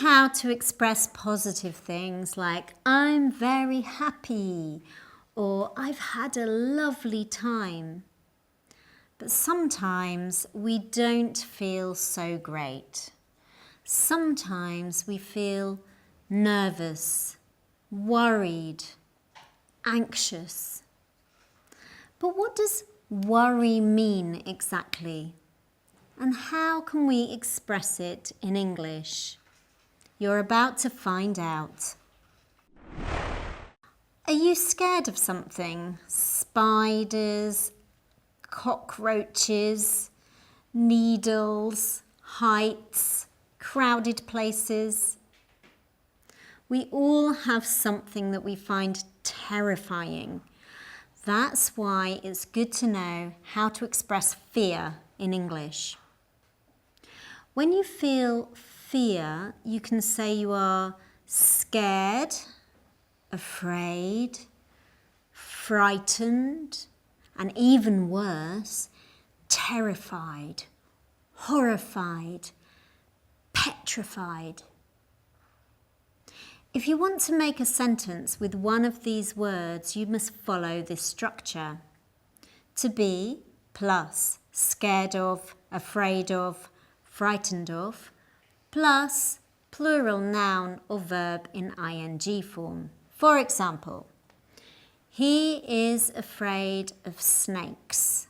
how to express positive things like I'm very happy or I've had a lovely time. But sometimes we don't feel so great. Sometimes we feel nervous, worried, anxious. But what does worry mean exactly? And how can we express it in English? You're about to find out. Are you scared of something? Spiders, cockroaches, needles, heights, crowded places? We all have something that we find terrifying. That's why it's good to know how to express fear in English. When you feel fear, you can say you are scared, afraid, frightened, and even worse, terrified, horrified, petrified. If you want to make a sentence with one of these words, you must follow this structure. To be plus scared of, afraid of, frightened of, plus plural noun or verb in ing form. For example, he is afraid of snakes.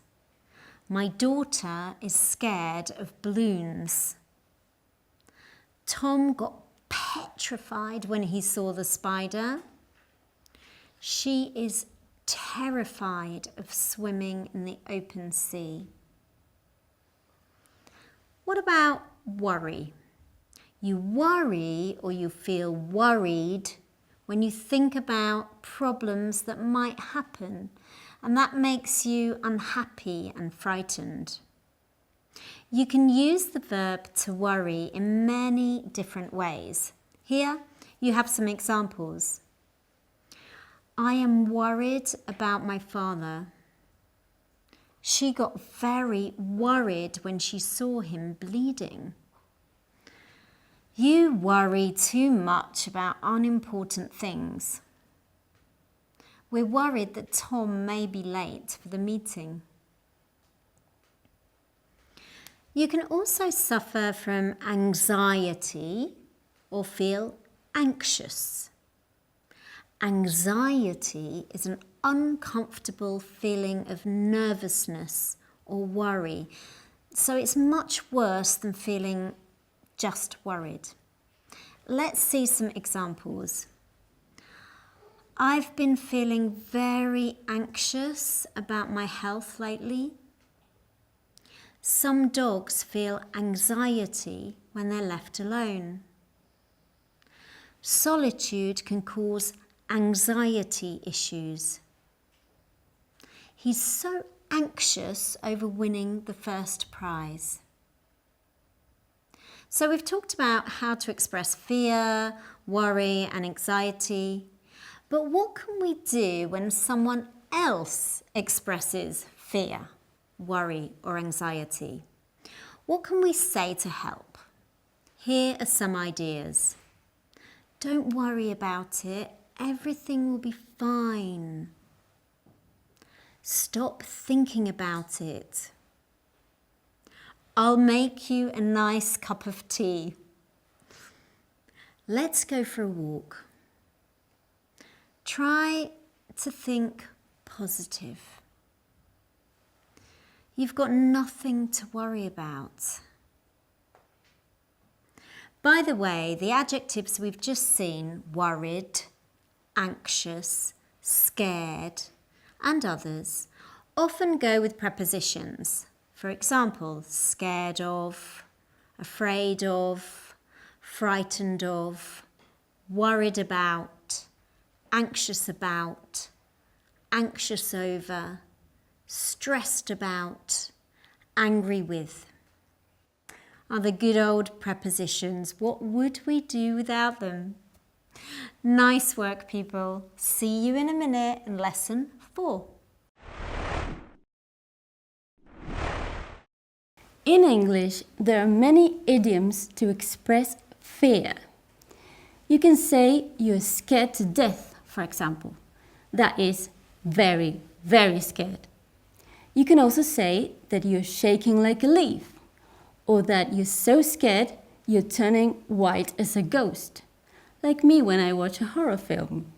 My daughter is scared of balloons. Tom got petrified when he saw the spider. She is terrified of swimming in the open sea. What about worry? You worry or you feel worried when you think about problems that might happen, and that makes you unhappy and frightened. You can use the verb to worry in many different ways. Here you have some examples. I am worried about my father. She got very worried when she saw him bleeding. You worry too much about unimportant things. We're worried that Tom may be late for the meeting. You can also suffer from anxiety or feel anxious. Anxiety is an uncomfortable feeling of nervousness or worry, so it's much worse than feeling just worried. Let's see some examples. I've been feeling very anxious about my health lately. Some dogs feel anxiety when they're left alone. Solitude can cause anxiety issues. He's so anxious over winning the first prize. So we've talked about how to express fear, worry, and anxiety. But what can we do when someone else expresses fear, worry, or anxiety? What can we say to help? Here are some ideas. Don't worry about it. Everything will be fine. Stop thinking about it. I'll make you a nice cup of tea. Let's go for a walk. Try to think positive. You've got nothing to worry about. By the way, the adjectives we've just seen, worried, anxious, scared, and others, often go with prepositions. For example, scared of, afraid of, frightened of, worried about, anxious over, stressed about, angry with. Are the good old prepositions. What would we do without them? Nice work, people. See you in a minute in lesson 4. In English, there are many idioms to express fear. You can say you're scared to death, for example. That is very, very scared. You can also say that you're shaking like a leaf, or that you're so scared you're turning white as a ghost, like me when I watch a horror film.